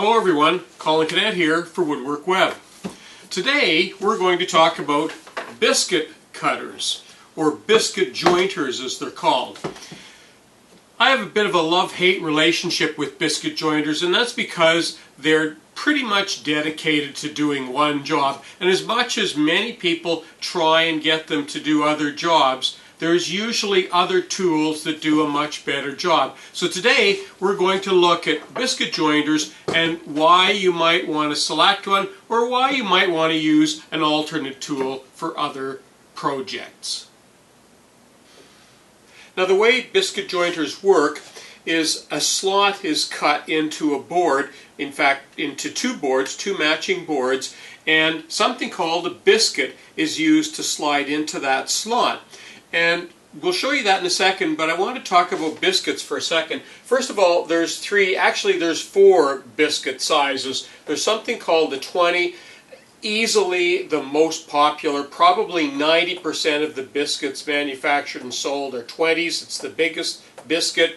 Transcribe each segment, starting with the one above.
Hello everyone, Colin Cadet here for Woodwork Web. Today we're going to talk about biscuit cutters, or biscuit jointers as they're called. I have a bit of a love-hate relationship with biscuit jointers, and that's because they're pretty much dedicated to doing one job. And as much as many people try and get them to do other jobs, there's usually other tools that do a much better job. So today we're going to look at biscuit jointers and why you might want to select one or why you might want to use an alternate tool for other projects. Now the way biscuit jointers work is a slot is cut into a board, in fact into two boards, two matching boards, and something called a biscuit is used to slide into that slot. And we'll show you that in a second, but I want to talk about biscuits for a second. First of all, there's four biscuit sizes. There's something called the 20, easily the most popular. Probably 90% of the biscuits manufactured and sold are 20s. It's the biggest biscuit.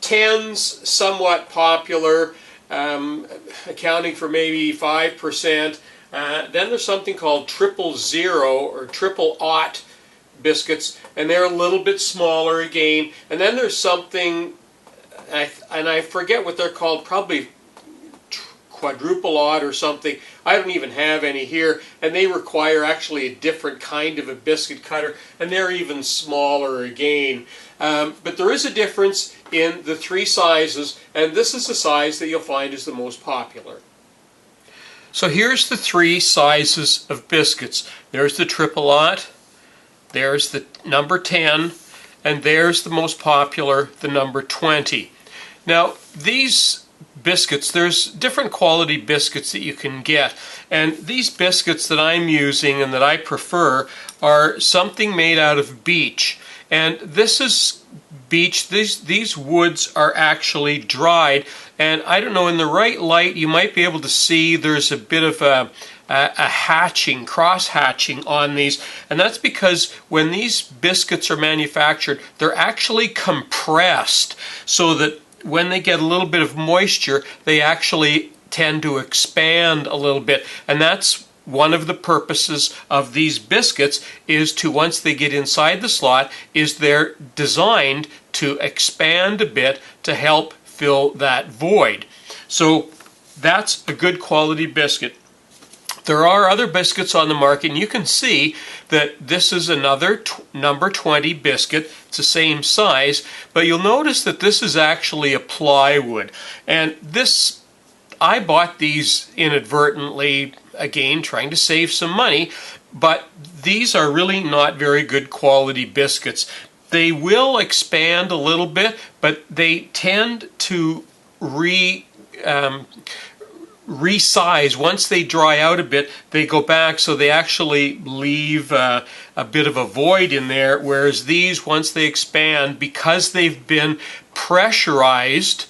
10s, somewhat popular, accounting for maybe 5%. Then there's something called 000 or 000 biscuits, and they're a little bit smaller again. And then there's something, and I forget what they're called, probably quadruple odd or something. I don't even have any here, and they require actually a different kind of a biscuit cutter, and they're even smaller again. But there is a difference in the three sizes, and this is the size that you'll find is the most popular. So here's the three sizes of biscuits. There's the triple aught, there's the number 10, and there's the most popular, the number 20. Now these biscuits, there's different quality biscuits that you can get, and these biscuits that I'm using and that I prefer are something made out of beech. And this is beech. These woods are actually dried, and I don't know, in the right light you might be able to see there's a bit of a hatching, cross-hatching on these, and that's because when these biscuits are manufactured, they're actually compressed so that when they get a little bit of moisture, they actually tend to expand a little bit, and that's one of the purposes of these biscuits, is to, once they get inside the slot, is they're designed to expand a bit to help fill that void. So that's a good quality biscuit. There are other biscuits on the market, and you can see that this is another number 20 biscuit. It's the same size, but you'll notice that this is actually a plywood. And this, I bought these inadvertently, again trying to save some money, but these are really not very good quality biscuits. They will expand a little bit, but they tend to resize. Once they dry out a bit, they go back, so they actually leave a bit of a void in there, whereas these, once they expand, because they've been pressurized,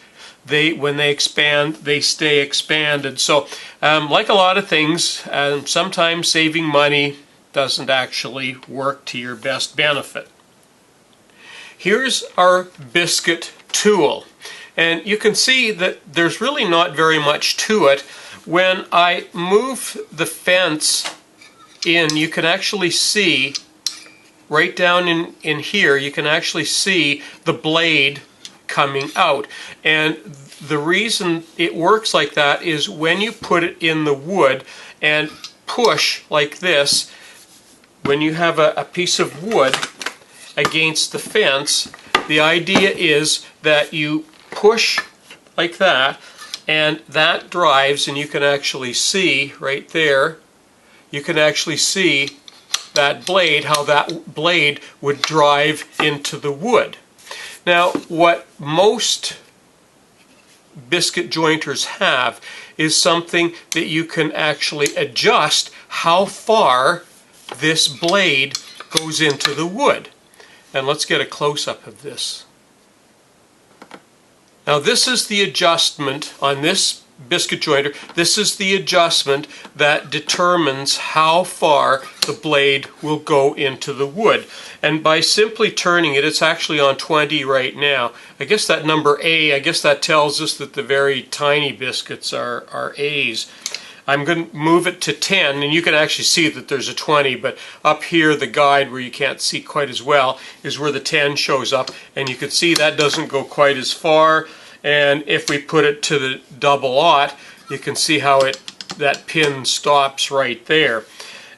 when they expand, they stay expanded. So like a lot of things, sometimes saving money doesn't actually work to your best benefit. Here's our biscuit tool. And you can see that there's really not very much to it. When I move the fence in, you can actually see, right down in here, you can actually see the blade coming out. And the reason it works like that is when you put it in the wood and push like this, when you have a piece of wood against the fence, the idea is that you push like that, and that drives, and you can actually see right there, you can actually see that blade, how that blade would drive into the wood. Now what most biscuit jointers have is something that you can actually adjust how far this blade goes into the wood. And let's get a close-up of this. Now this is the adjustment on this biscuit jointer, this is the adjustment that determines how far the blade will go into the wood. And by simply turning it, it's actually on 20 right now. I guess that number A, I guess that tells us that the very tiny biscuits are A's. I'm going to move it to 10, and you can actually see that there's a 20, but up here, the guide where you can't see quite as well is where the 10 shows up, and you can see that doesn't go quite as far. And if we put it to the double aught, you can see how that pin stops right there.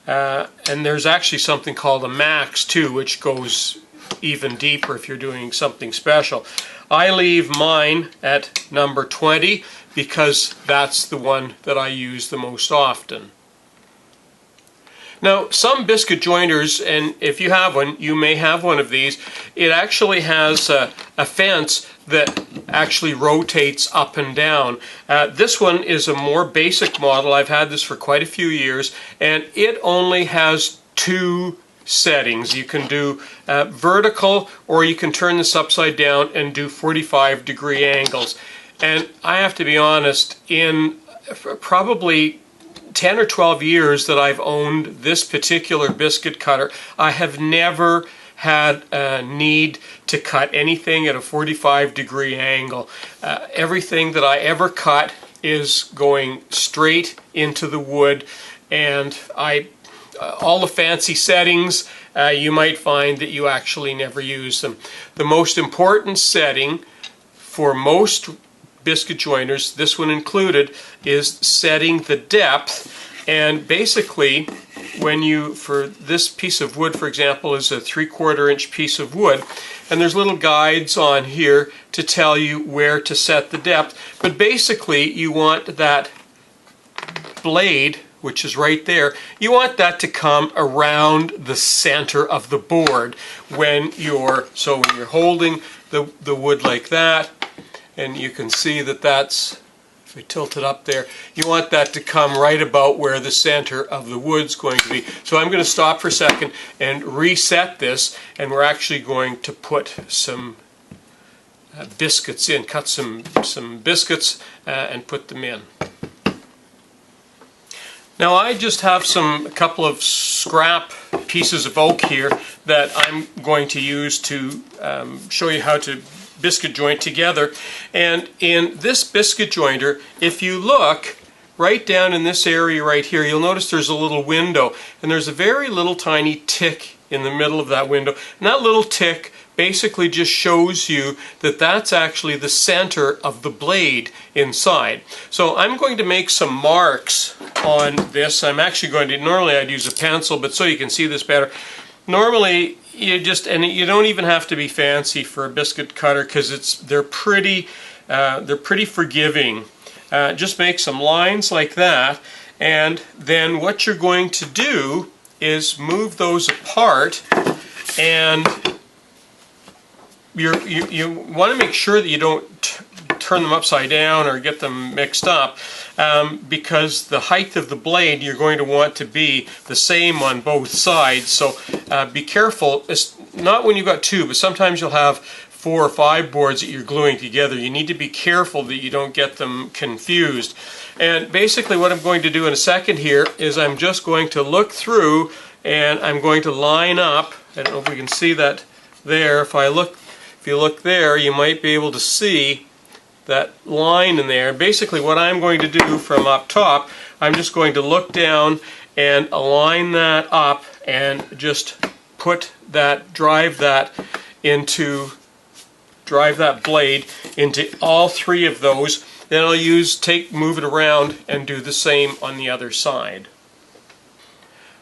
And there's actually something called a max too, which goes even deeper if you're doing something special. I leave mine at number 20 because that's the one that I use the most often. Now, some biscuit joiners, and if you have one, you may have one of these, it actually has a fence that actually rotates up and down. This one is a more basic model. I've had this for quite a few years, and it only has two settings. You can do vertical, or you can turn this upside down and do 45-degree angles. And I have to be honest, in probably 10 or 12 years that I've owned this particular biscuit cutter, I have never had a need to cut anything at a 45-degree angle. Everything that I ever cut is going straight into the wood, and all the fancy settings, you might find that you actually never use them. The most important setting for most biscuit joiners, this one included, is setting the depth. And basically, for this piece of wood, for example, is a 3/4 inch piece of wood, and there's little guides on here to tell you where to set the depth. But basically, you want that blade, which is right there, you want that to come around the center of the board when you're holding the wood like that. And you can see that that's, if we tilt it up there, you want that to come right about where the center of the wood's going to be. So I'm going to stop for a second and reset this, and we're actually going to put some biscuits in, cut some biscuits and put them in. Now I just have a couple of scrap pieces of oak here that I'm going to use to show you how to biscuit joint together. And in this biscuit jointer, if you look right down in this area right here, you'll notice there's a little window, and there's a very little tiny tick in the middle of that window. And that little tick basically just shows you that that's actually the center of the blade inside. So I'm going to make some marks on this. I'm actually going to, normally I'd use a pencil, but so you can see this better. Normally you don't even have to be fancy for a biscuit cutter because they're pretty forgiving. Just make some lines like that, and then what you're going to do is move those apart, and you want to make sure that you don't turn them upside down or get them mixed up, because the height of the blade you're going to want to be the same on both sides. So be careful. It's not when you've got two, but sometimes you'll have 4 or 5 boards that you're gluing together. You need to be careful that you don't get them confused. And basically what I'm going to do in a second here is I'm just going to look through, and I'm going to line up. I don't know if we can see that there. If you look there, you might be able to see that line in there. Basically what I'm going to do from up top, I'm just going to look down and align that up and just drive that blade into all 3 of those. Then I'll move it around and do the same on the other side.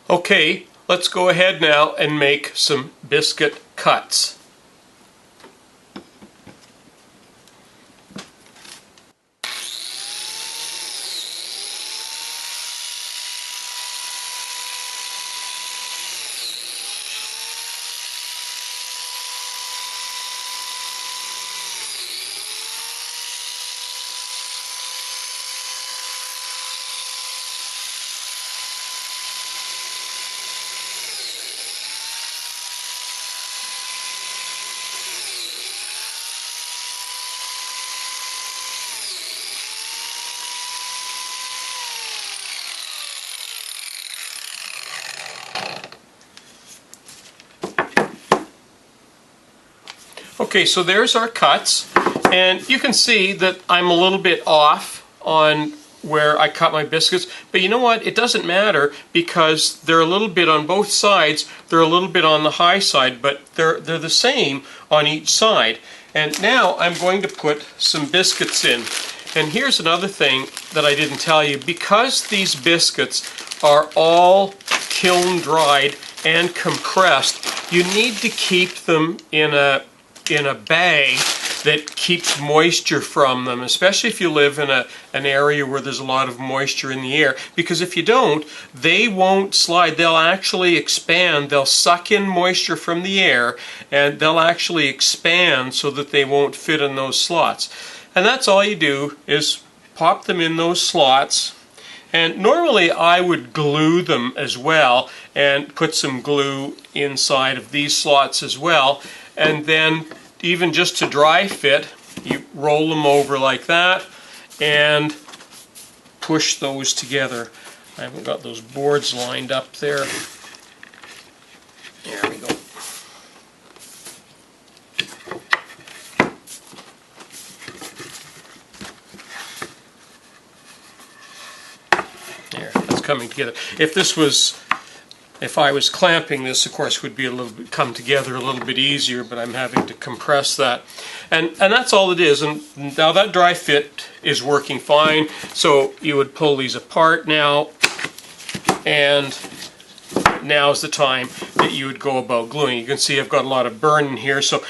Okay, let's go ahead now and make some biscuit cuts. Okay, so there's our cuts, and you can see that I'm a little bit off on where I cut my biscuits, but you know what, it doesn't matter because they're a little bit on both sides. They're a little bit on the high side, but they're the same on each side. And now I'm going to put some biscuits in. And here's another thing that I didn't tell you. Because these biscuits are all kiln dried and compressed, you need to keep them in a bag that keeps moisture from them, especially if you live in an area where there's a lot of moisture in the air, because if you don't, they won't slide. They'll actually expand. They'll suck in moisture from the air, and they'll actually expand so that they won't fit in those slots. And that's all you do, is pop them in those slots. And normally I would glue them as well and put some glue inside of these slots as well, and then even just to dry fit, you roll them over like that and push those together. I haven't got those boards lined up there. There we go. There, that's coming together. If I was clamping this, of course, it would be a little bit come together a little bit easier, but I'm having to compress that. And that's all it is. And now that dry fit is working fine. So you would pull these apart now, and now's the time that you would go about gluing. You can see I've got a lot of burn in here. So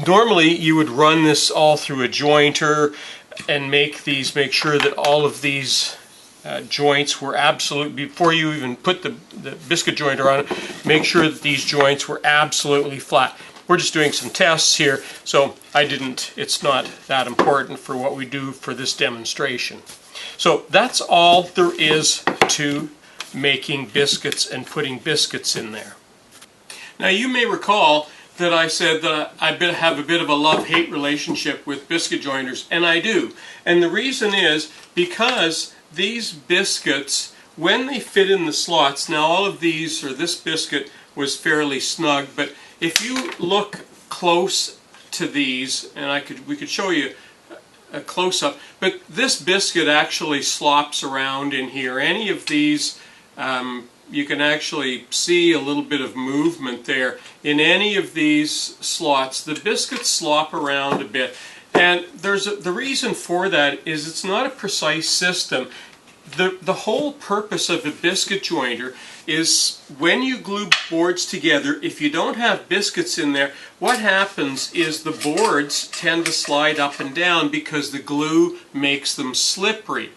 normally you would run this all through a jointer and make sure that all of these joints were absolutely, before you even put the biscuit jointer on it, make sure that these joints were absolutely flat. We're just doing some tests here, so it's not that important for what we do for this demonstration. So that's all there is to making biscuits and putting biscuits in there. Now you may recall that I said that I have a bit of a love-hate relationship with biscuit joiners, and I do. And the reason is because these biscuits, when they fit in the slots, now all of these, or this biscuit was fairly snug, but if you look close to these, and we could show you a close-up, but this biscuit actually slops around in here. Any of these, you can actually see a little bit of movement there. In any of these slots, the biscuits slop around a bit. And the reason for that is it's not a precise system. The whole purpose of a biscuit jointer is when you glue boards together, if you don't have biscuits in there, what happens is the boards tend to slide up and down because the glue makes them slippery.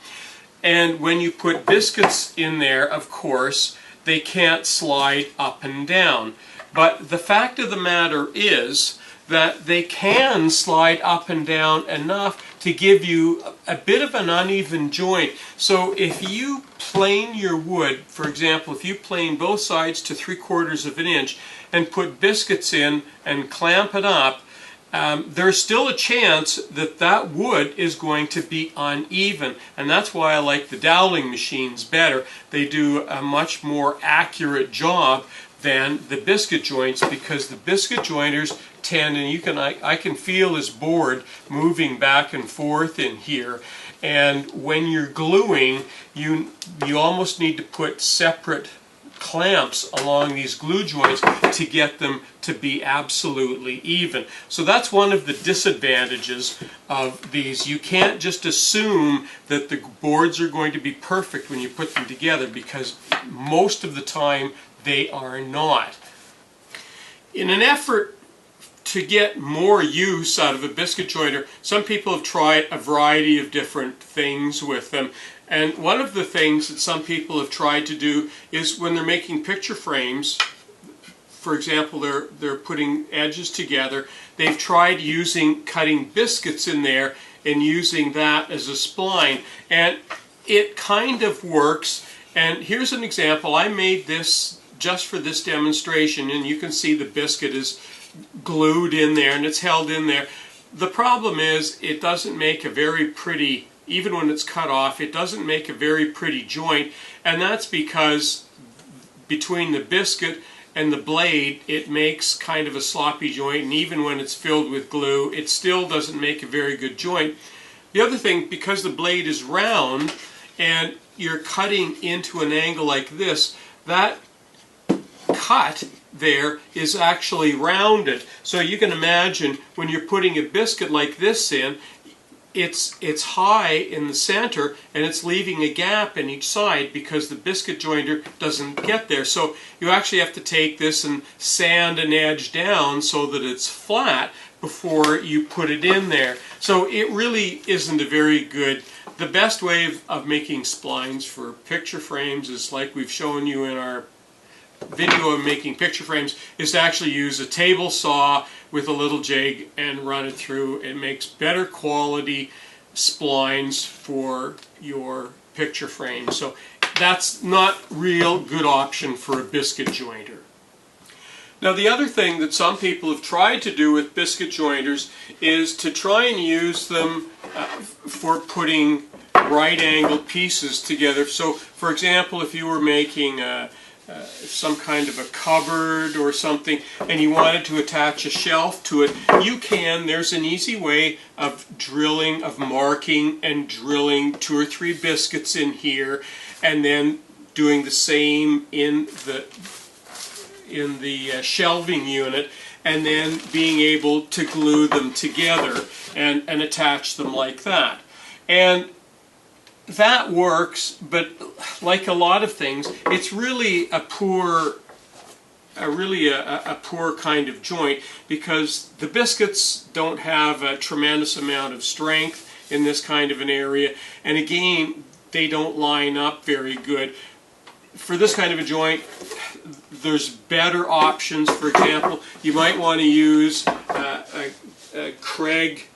And when you put biscuits in there, of course, they can't slide up and down. But the fact of the matter is that they can slide up and down enough to give you a bit of an uneven joint. So if you plane your wood, for example, if you plane both sides to 3/4 of an inch and put biscuits in and clamp it up, there's still a chance that that wood is going to be uneven. And that's why I like the doweling machines better. They do a much more accurate job than the biscuit joints, because the biscuit jointers tend, and I can feel this board moving back and forth in here, and when you're gluing, you almost need to put separate clamps along these glue joints to get them to be absolutely even. So that's one of the disadvantages of these. You can't just assume that the boards are going to be perfect when you put them together, because most of the time they are not. In an effort to get more use out of a biscuit jointer, some people have tried a variety of different things with them. And one of the things that some people have tried to do is when they're making picture frames, for example, they're putting edges together, they've tried cutting biscuits in there and using that as a spline. And it kind of works. And here's an example. I made this just for this demonstration, and you can see the biscuit is glued in there and it's held in there. The problem is it doesn't make a very pretty, even when it's cut off, it doesn't make a very pretty joint, and that's because between the biscuit and the blade, it makes kind of a sloppy joint, and even when it's filled with glue, it still doesn't make a very good joint. The other thing, because the blade is round and you're cutting into an angle like this, that cut there is actually rounded. So you can imagine when you're putting a biscuit like this in, it's high in the center and it's leaving a gap in each side because the biscuit jointer doesn't get there. So you actually have to take this and sand an edge down so that it's flat before you put it in there. So it really isn't a very good. The best way of making splines for picture frames is like we've shown you in our video of making picture frames, is to actually use a table saw with a little jig and run it through. It makes better quality splines for your picture frame. So that's not real good option for a biscuit jointer. Now the other thing that some people have tried to do with biscuit jointers is to try and use them for putting right angle pieces together. So for example, if you were making some kind of a cupboard or something and you wanted to attach a shelf to it, you can. There's an easy way of drilling, of marking and drilling 2 or 3 biscuits in here, and then doing the same in the shelving unit, and then being able to glue them together and attach them like that. And that works, but like a lot of things, it's really a poor kind of joint, because the biscuits don't have a tremendous amount of strength in this kind of an area, and again, they don't line up very good. For this kind of a joint, there's better options. For example, you might want to use a Craig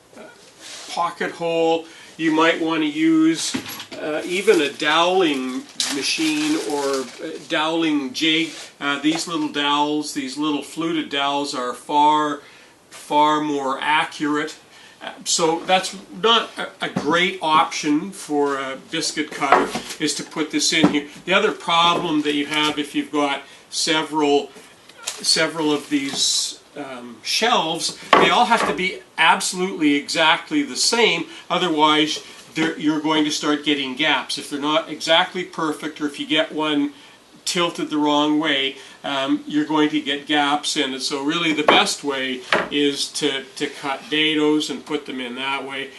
pocket hole. You might want to use even a doweling machine or doweling jig. These little dowels, these little fluted dowels, are far more accurate. So that's not a great option for a biscuit cutter, is to put this in here. The other problem that you have if you've got several of these shelves, they all have to be absolutely exactly the same, otherwise you're going to start getting gaps. If they're not exactly perfect, or if you get one tilted the wrong way, you're going to get gaps in it. So really the best way is to cut dados and put them in that way,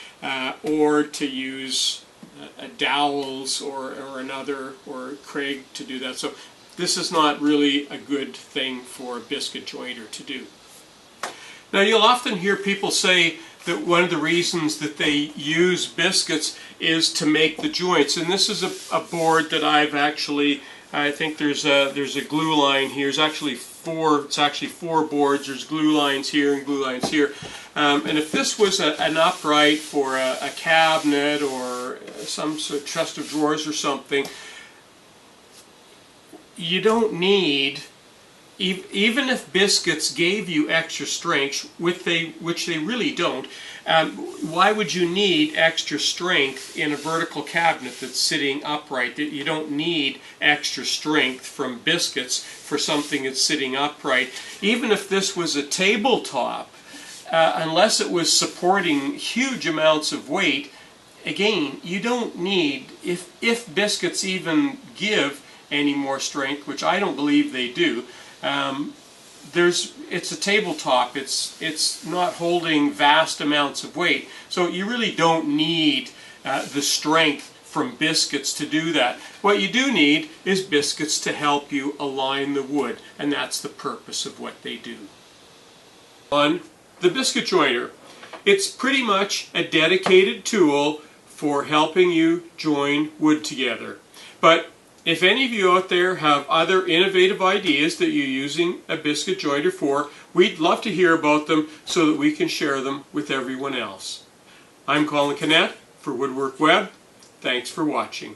or to use a dowels or Craig to do that. So this is not really a good thing for a biscuit jointer to do. Now you'll often hear people say that one of the reasons that they use biscuits is to make the joints, and this is a board that I've actually, I think there's a glue line here. It's actually four boards. There's glue lines here and glue lines here. And if this was an upright for a cabinet or some sort of chest of drawers or something, you don't need, even if biscuits gave you extra strength, which they really don't, why would you need extra strength in a vertical cabinet that's sitting upright? You don't need extra strength from biscuits for something that's sitting upright. Even if this was a tabletop, unless it was supporting huge amounts of weight, again, you don't need, if biscuits even give any more strength, which I don't believe they do, it's a tabletop. It's not holding vast amounts of weight, so you really don't need the strength from biscuits to do that. What you do need is biscuits to help you align the wood, and that's the purpose of what they do. On the biscuit joiner, it's pretty much a dedicated tool for helping you join wood together. But if any of you out there have other innovative ideas that you're using a biscuit jointer for, we'd love to hear about them so that we can share them with everyone else. I'm Colin Canet for Woodwork Web. Thanks for watching.